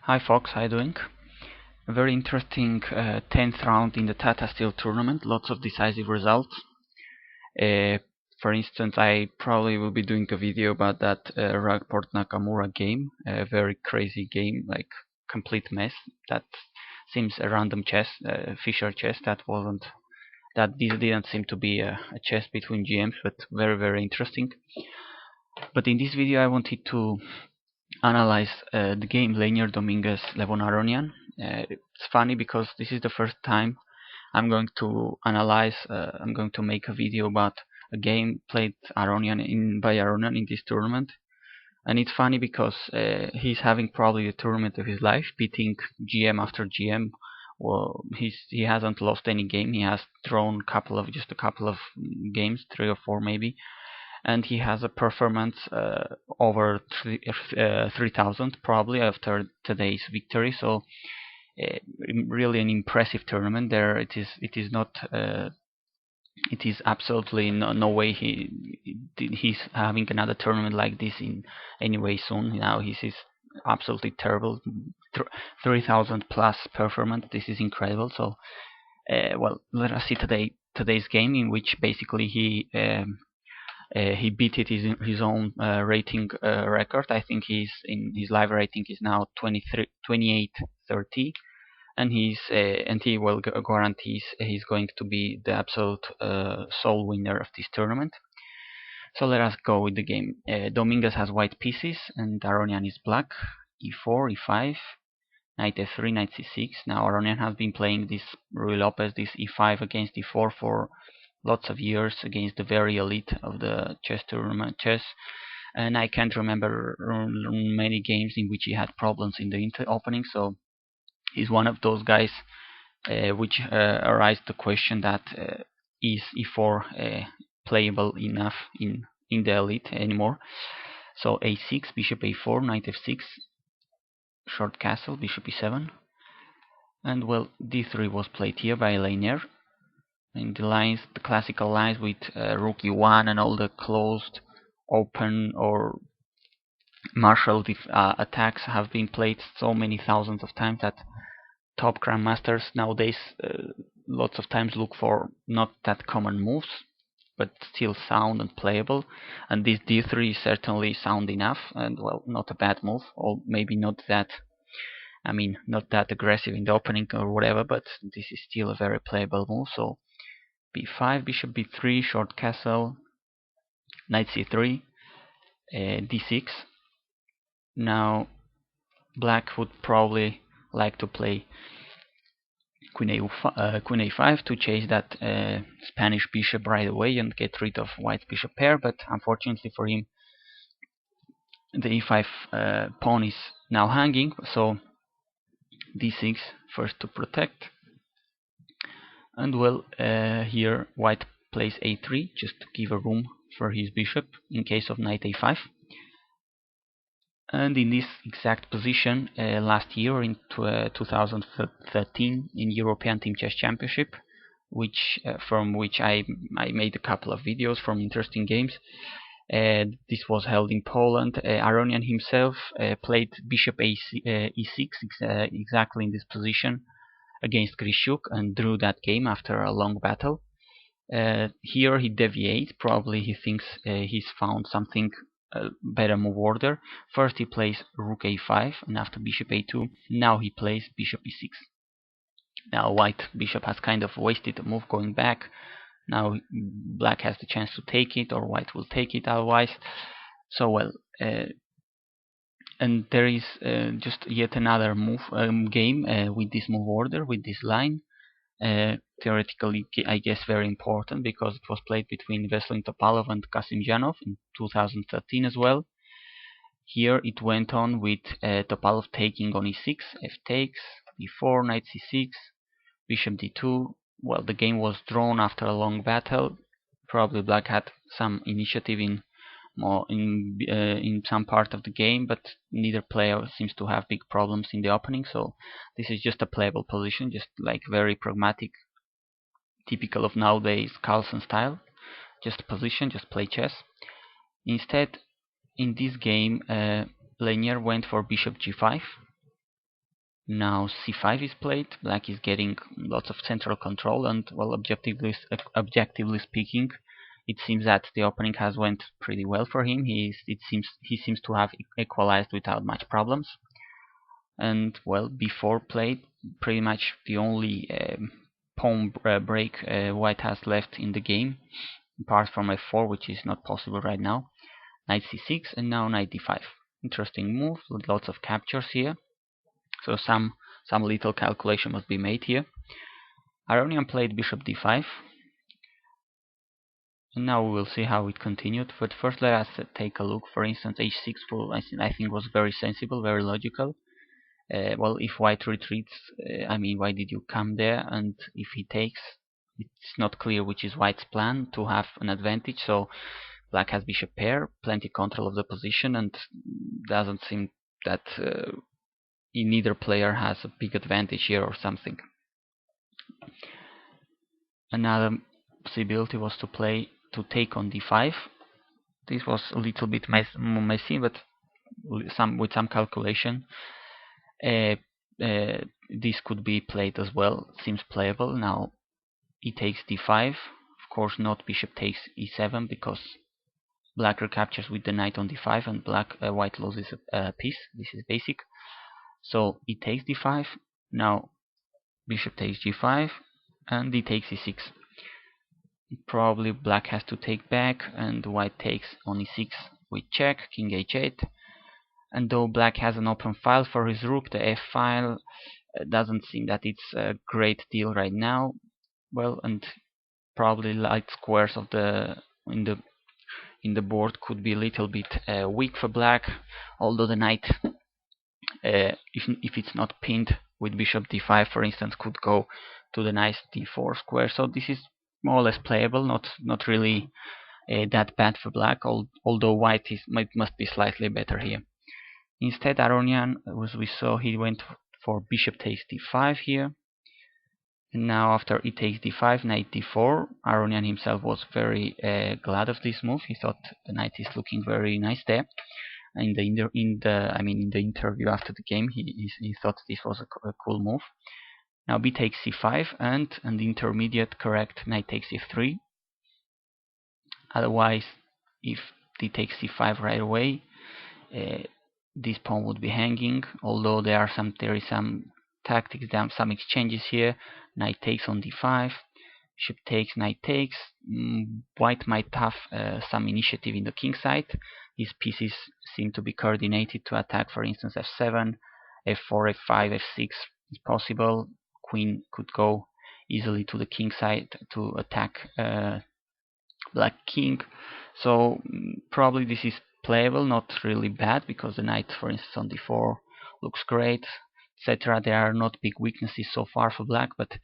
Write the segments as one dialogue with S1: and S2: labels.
S1: Hi Fox, how you doing? A very interesting 10th round in the Tata Steel tournament, lots of decisive results. Uh, for instance, I probably will be doing a video about that Rapport Nakamura game, a very crazy game, like complete mess. That seems a random chess, Fischer chess. That this didn't seem to be a chess between GMs, but very interesting. But in this video, I wanted to analyze the game Linear Domínguez Levon Aronian. It's funny because this is the first time I'm going to analyze. I'm going to make a video about a game played Aronian by Aronian in this tournament, and it's funny because he's having probably the tournament of his life, beating GM after GM. Well, he hasn't lost any game. He has drawn just a couple of games, 3 or 4 maybe, and he has a performance over 3,000 probably after today's victory. So uh, really an impressive tournament. There, it is not. It is absolutely no way he's having another tournament like this in any way soon. Now he's is absolutely terrible. 3,000 plus performance. This is incredible. So well, let us see today's game in which basically he beat his own rating record. I think his live rating is now 28-30, and he will guarantees he's going to be the absolute sole winner of this tournament. So let us go with the game. Dominguez has white pieces and Aronian is black. E4, E5, knight F3, knight C6. Now Aronian has been playing this Ruy Lopez, this E5 against E4 for lots of years against the very elite of the chess tournament chess, and I can't remember many games in which he had problems in the opening. So he's one of those guys which arise the question that is E4 playable enough in the elite anymore. So A6, bishop A4, knight F6, short castle, bishop E7, and well, D3 was played here by Linear. In the lines, the classical lines with rook e1 and all the closed, open or martial attacks have been played so many thousands of times that top grandmasters nowadays lots of times look for not that common moves, but still sound and playable. And this d3 is certainly sound enough, and well, not a bad move, or maybe not that. I mean, not that aggressive in the opening or whatever, but this is still a very playable move. So b5, bishop b3, short castle, knight c3, d6. Now black would probably like to play queen a5 to chase that Spanish bishop right away and get rid of white bishop pair, but unfortunately for him the e5 pawn is now hanging, so d6 first to protect. And well, here white plays a3 just to give a room for his bishop in case of knight a5. And in this exact position, last year in 2013 in European Team Chess Championship, from which I made a couple of videos from interesting games. This was held in Poland. Aronian himself played bishop e6 exactly in this position against Grishuk and drew that game after a long battle. Here he deviates. Probably he thinks he's found something better move order. First he plays rook a5, and after bishop a2, now he plays bishop e6. Now white bishop has kind of wasted a move going back. Now black has the chance to take it, or white will take it otherwise. So well, and there is just yet another move game with this move order, with this line. Theoretically, I guess very important because it was played between Wesley Topalov and Kasimdzhanov in 2013 as well. Here it went on with Topalov taking on e6, f takes, d4, knight c6, bishop d2. Well, the game was drawn after a long battle. Probably black had some initiative in some part of the game, but neither player seems to have big problems in the opening. So this is just a playable position, just like very pragmatic, typical of nowadays Carlsen style. Just a position, just play chess. Instead, in this game, Linear went for bishop g5. Now c5 is played. Black is getting lots of central control, and well, objectively speaking, it seems that the opening has went pretty well for him. He seems to have equalized without much problems. And well, before played, pretty much the only pawn break white has left in the game, apart from f4, which is not possible right now. Knight c6 and now knight d5. Interesting move with lots of captures here. So some little calculation must be made here. Aronian played bishop d5. And now we will see how it continued. But first let us take a look. For instance, h6 full I think was very sensible, very logical. Well, if white retreats, I mean, why did you come there? And if he takes, it's not clear which is white's plan to have an advantage. So black has bishop pair, plenty control of the position, and doesn't seem that neither player has a big advantage here or something. Another possibility was to take on d5. This was a little bit messy, but with some calculation, this could be played as well. Seems playable. Now e takes d5. Of course, not bishop takes e7 because black recaptures with the knight on d5 and white loses a piece. This is basic. So e takes d5. Now bishop takes g5 and d takes e6. Probably black has to take back and white takes on e6 with check, king h8. And though black has an open file for his rook, the f file doesn't seem that it's a great deal right now. Well, and probably light squares of in the board could be a little bit weak for black, although the knight, if it's not pinned with bishop d5, for instance, could go to the nice d4 square. So this is more or less playable, not really that bad for black, although white must be slightly better here. Instead, Aronian, as we saw, he went for bishop takes d5 here. And now after e takes d5, knight d4, Aronian himself was very glad of this move. He thought the knight is looking very nice there. In the interview after the game, he thought this was a cool move. Now b takes c5 and the intermediate correct knight takes f3. Otherwise, if d takes c5 right away, this pawn would be hanging. Although there is some tactics, some exchanges here. Knight takes on d5, bishop takes, knight takes. White might have some initiative in the king side. These pieces seem to be coordinated to attack, for instance, f7, f4, f5, f6 is possible. Queen could go easily to the king side to attack black king. So probably this is playable, not really bad, because the knight, for instance, on d4 looks great, etc. There are not big weaknesses so far for black, but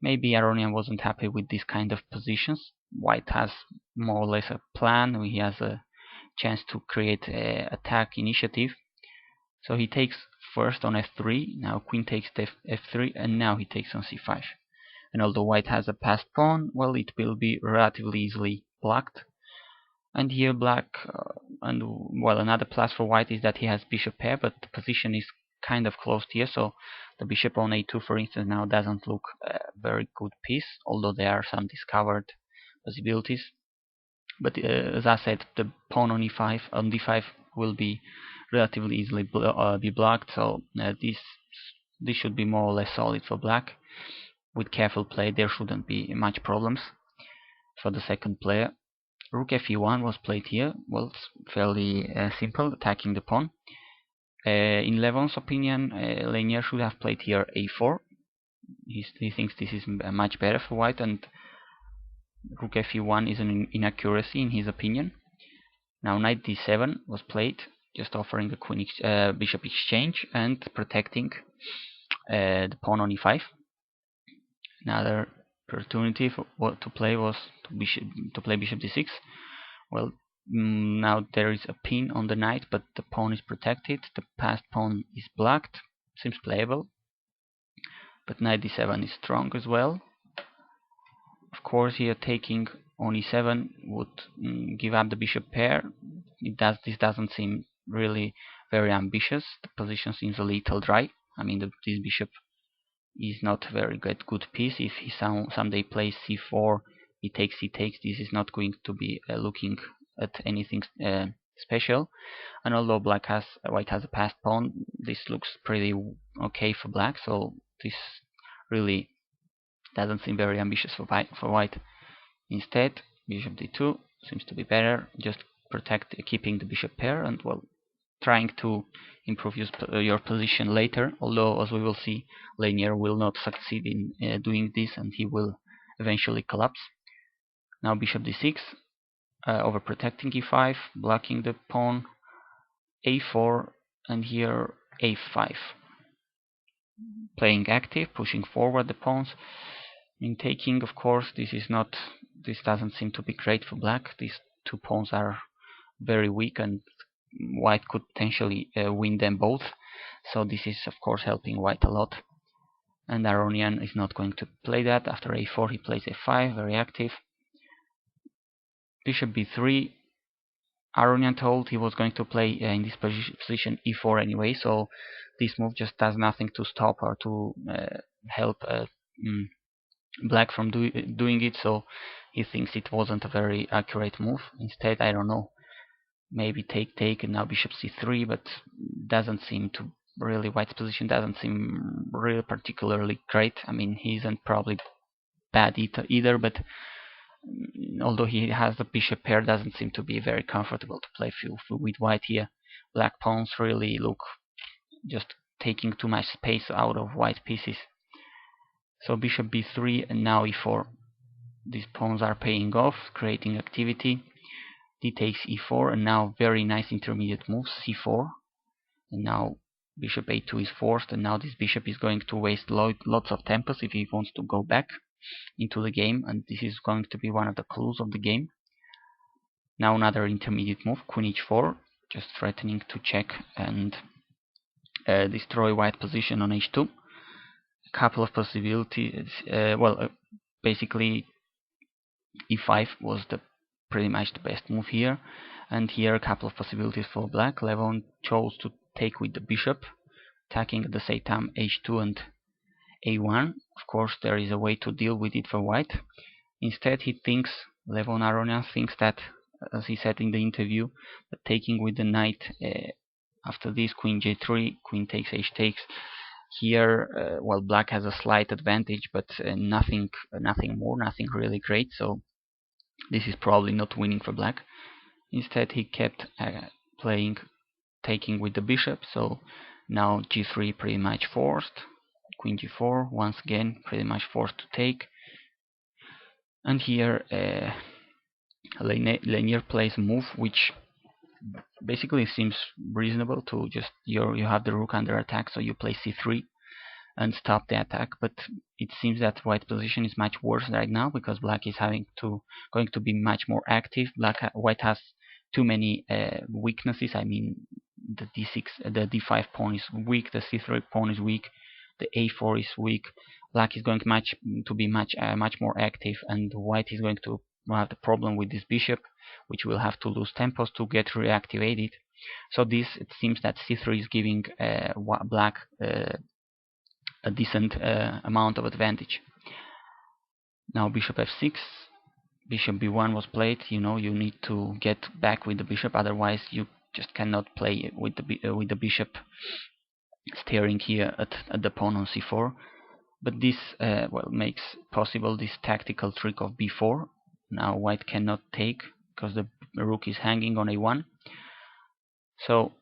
S1: maybe Aronian wasn't happy with this kind of positions. White has more or less a plan. He has a chance to create attack initiative. So he takes first on f3. Now queen takes f3, and now he takes on c5. And although white has a passed pawn, well, it will be relatively easily blocked. And here black, another plus for white is that he has bishop pair, but the position is kind of closed here, so the bishop on a2, for instance, now doesn't look a very good piece, although there are some discovered possibilities. But as I said, the pawn on d5 will be relatively easily be blocked, so this should be more or less solid for black. With careful play, there shouldn't be much problems for the second player. Rook fe1 was played here. Well, it's fairly simple, attacking the pawn. In Levon's opinion, Lanier should have played here a4. He thinks this is much better for white, and Rook fe1 is an inaccuracy in his opinion. Now knight d7 was played, just offering a bishop exchange and protecting the pawn on e5. Another opportunity to play was to play bishop d6. Well, now there is a pin on the knight, but the pawn is protected. The passed pawn is blocked. Seems playable. But knight d7 is strong as well. Of course, here taking on e7 would give up the bishop pair. This doesn't seem really very ambitious. The position seems a little dry. I mean, this bishop is not a very good piece. If he someday plays c4, he takes, this is not going to be looking at anything special. And although white has a passed pawn, this looks pretty okay for black. So this really doesn't seem very ambitious for white. Instead, bishop d2 seems to be better. Just keeping the bishop pair, and well, trying to improve your position later. Although, as we will see, Lanier will not succeed in doing this, and he will eventually collapse. Now bishop d6, overprotecting e5, blocking the pawn, a4, and here a5. Playing active, pushing forward the pawns. In taking, of course, this doesn't seem to be great for black. These two pawns are very weak, and white could potentially win them both. So this is, of course, helping white a lot. And Aronian is not going to play that. After a4, he plays a5, very active. Bishop b3. Aronian told he was going to play in this position e4 anyway, so this move just does nothing to stop or to help black from doing it. So he thinks it wasn't a very accurate move. Instead, I don't know, maybe take, and now bishop c3, but doesn't seem to really, white's position doesn't seem really particularly great. I mean, he isn't probably bad either, but although he has the bishop pair, doesn't seem to be very comfortable to play with white here. Black pawns really look just taking too much space out of white pieces. So bishop b3 and now e4. These pawns are paying off, creating activity. D takes e4, and now very nice intermediate moves, c4. And now bishop a2 is forced, and now this bishop is going to waste lots of tempos if he wants to go back into the game, and this is going to be one of the clues of the game. Now another intermediate move, queen h4, just threatening to check and destroy white position on h2. A couple of possibilities. Basically e5 was pretty much the best move here, and here a couple of possibilities for black. Levon chose to take with the bishop, attacking at the same time h2 and a1. Of course, there is a way to deal with it for white. Instead, Levon Aronian thinks that, as he said in the interview, that taking with the knight after this, queen j3, queen takes, h takes. Here, black has a slight advantage, but nothing more, nothing really great. So this is probably not winning for black. Instead, he kept taking with the bishop. So now g3 pretty much forced. Queen g4, once again, pretty much forced to take. And here, Lanier plays a move which basically seems reasonable to just, you have the rook under attack, so you play c3 and stop the attack. But it seems that white's position is much worse right now, because black is going to be much more active. White has too many weaknesses. I mean, the the d5 pawn is weak, the c3 pawn is weak, the a4 is weak. Black is going to be much more active, and white is going to have the problem with this bishop, which will have to lose tempos to get reactivated. So it seems that c3 is giving black a decent amount of advantage. Now bishop f6, bishop b1 was played. You need to get back with the bishop, otherwise you just cannot play with the bishop staring here at the pawn on c4. But this makes possible this tactical trick of b4. Now white cannot take because the rook is hanging on a1. So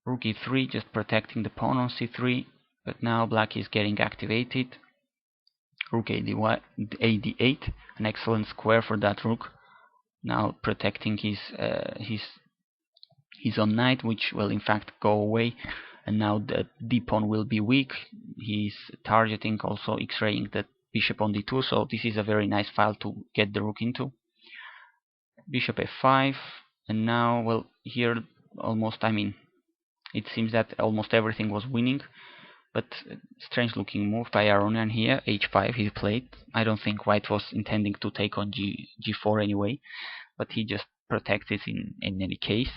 S1: rook e3, just protecting the pawn on c3. But now black is getting activated. Rook ad8, an excellent square for that rook. Now protecting his own knight, which will in fact go away. And now the d pawn will be weak. He's targeting, also x-raying the bishop on d2, so this is a very nice file to get the rook into. Bishop f5, and now, here almost, it seems that almost everything was winning, but strange looking move by Aronian here, h5 he played. I don't think white was intending to take on g4 anyway, but he just protects it in any case.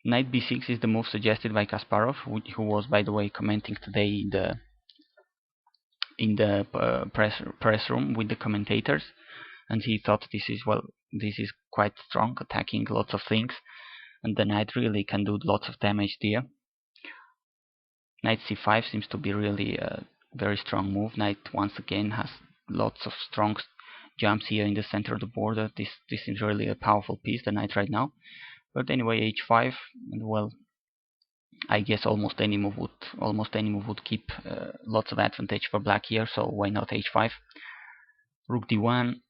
S1: Knight b6 is the move suggested by Kasparov, who was, by the way, commenting today in the press room with the commentators, and he thought this is quite strong, attacking lots of things, and the knight really can do lots of damage there. Knight c5 seems to be really a very strong move. Knight once again has lots of strong jumps here in the center of the board. This is really a powerful piece, the knight right now. But anyway, h5, and well, I guess almost any move would keep lots of advantage for black here. So why not h5? Rook d1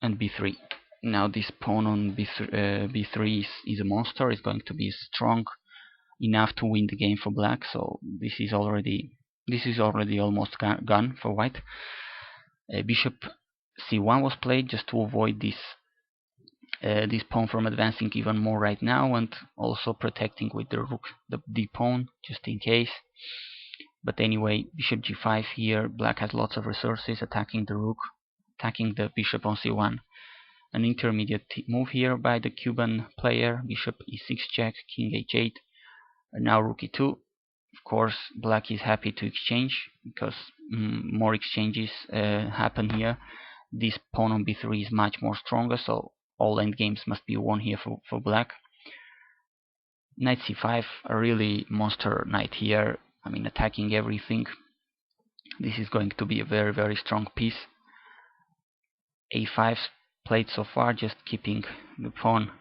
S1: and b3. Now this pawn on b3 is a monster. It's going to be strong enough to win the game for black. So this is already almost gone for white. Bishop c1 was played just to avoid this pawn from advancing even more right now, and also protecting with the rook the d pawn just in case. But anyway, bishop g5 here. Black has lots of resources, attacking the rook, attacking the bishop on c1. An intermediate move here by the Cuban player. Bishop e6 check, king h8, and now rook e2. Of course, black is happy to exchange because more exchanges happen here. This pawn on b3 is much more stronger, so all endgames must be won here for black. Knight c5, a really monster knight here. I mean, attacking everything. This is going to be a very, very strong piece. a5 played so far, just keeping the pawn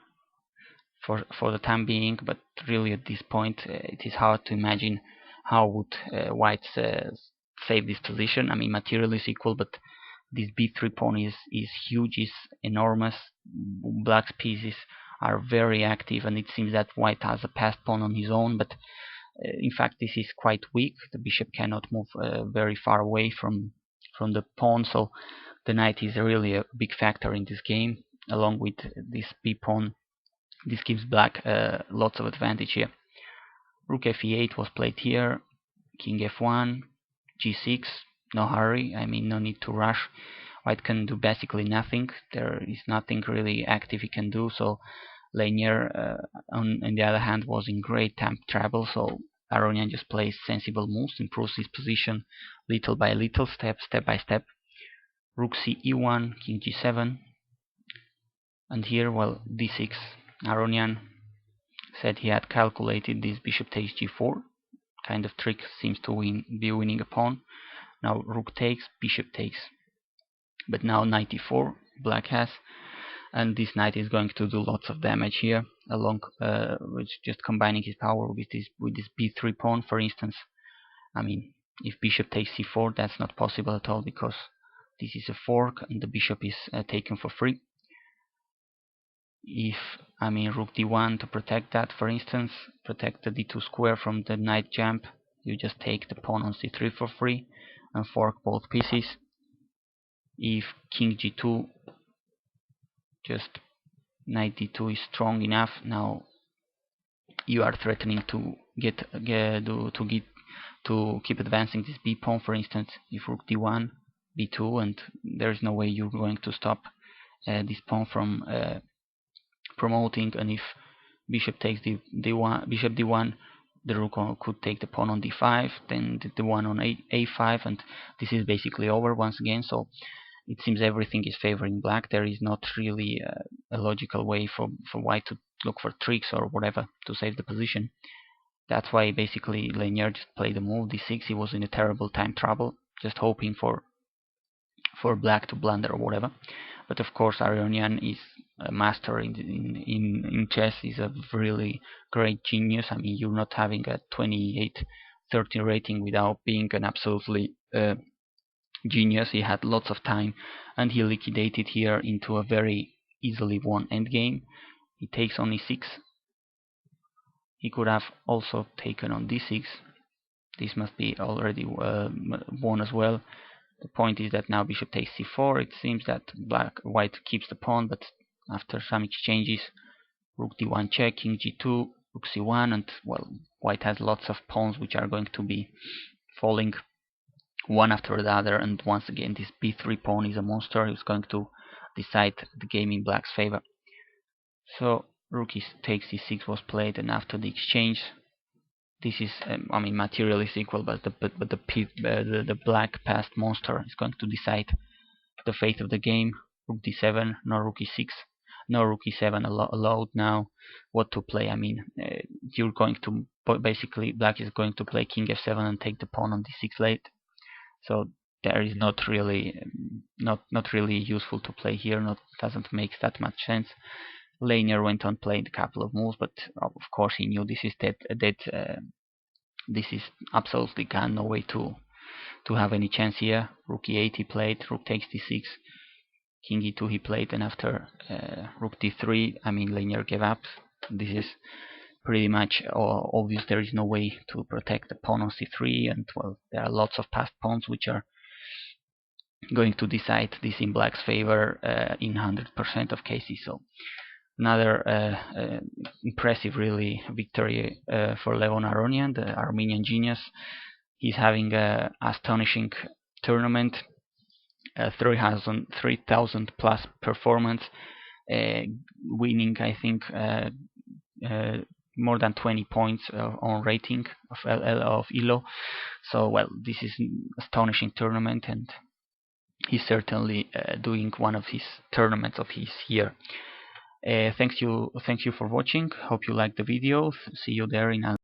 S1: for the time being, but really at this point it is hard to imagine how would white save this position. I mean, material is equal, but this b3 pawn is huge, is enormous. Black's pieces are very active, and it seems that white has a passed pawn on his own, but in fact this is quite weak. The bishop cannot move very far away from the pawn, so the knight is really a big factor in this game, along with this b pawn. This gives black lots of advantage here. Rook f8 was played here, king f1, g6, no hurry, I mean no need to rush. White can do basically nothing, there is nothing really active he can do, so Lanier on the other hand was in great time trouble, so Aronian just plays sensible moves, improves his position little by little, step by step. Rook c e1, king g7, and here, well, d6. Aronian said he had calculated this bishop takes g4 kind of trick, seems to be winning a pawn. Now rook takes, bishop takes, but now knight e4 black has, and this knight is going to do lots of damage here, along with just combining his power with this b3 pawn, for instance. I mean, if bishop takes c4, that's not possible at all, because this is a fork and the bishop is taken for free. If, I mean, rook d1 to protect that, for instance, protect the d2 square from the knight jump, you just take the pawn on c3 for free and fork both pieces. If king g2, just knight d2 is strong enough, now you are threatening to keep advancing this b pawn, for instance. If rook d1, b2, and there's no way you're going to stop this pawn from promoting, and if bishop takes bishop d1, the rook could take the pawn on d5, then the one on a5, and this is basically over once again. So it seems everything is favoring black. There is not really a logical way for white to look for tricks or whatever to save the position. That's why basically Lanier just played the move d6. He was in a terrible time trouble, just hoping for black to blunder or whatever. But of course, Aronian is a master in chess. He's a really great genius. I mean, you're not having a 28-30 rating without being an absolutely genius. He had lots of time, and he liquidated here into a very easily won endgame. He takes on e6. He could have also taken on d6. This must be already won as well. The point is that now bishop takes c4. It seems that white keeps the pawn, but after some exchanges, rook d1 check, king g2, rook c1, and well, white has lots of pawns which are going to be falling one after the other, and once again this b3 pawn is a monster. It's going to decide the game in black's favor. So Rook takes c6 was played, and after the exchange, this is I mean, material is equal, but the black passed monster is going to decide the fate of the game. Rook d7, no rook e6, no rook e7 allowed now. What to play? I mean, you're going to basically, black is going to play king f7 and take the pawn on d6 late. So there is not really useful to play here. Doesn't make that much sense. Lanier went on playing a couple of moves, but of course he knew this is this is absolutely gone. No way to have any chance here. Rook e8 he played. Rook takes d6. King e2 he played, and after rook d3, I mean, Lanier gave up. This is pretty much obvious. There is no way to protect the pawn on c3, and well, there are lots of passed pawns which are going to decide this in black's favor in 100% of cases. So another impressive, really, victory for Levon Aronian, the Armenian genius. He's having an astonishing tournament, 3,000 plus performance, winning, I think, more than 20 points on rating of ELO. So, well, this is an astonishing tournament, and he's certainly doing one of his tournaments of his year. Thank you for watching. Hope you liked the video. See you there in a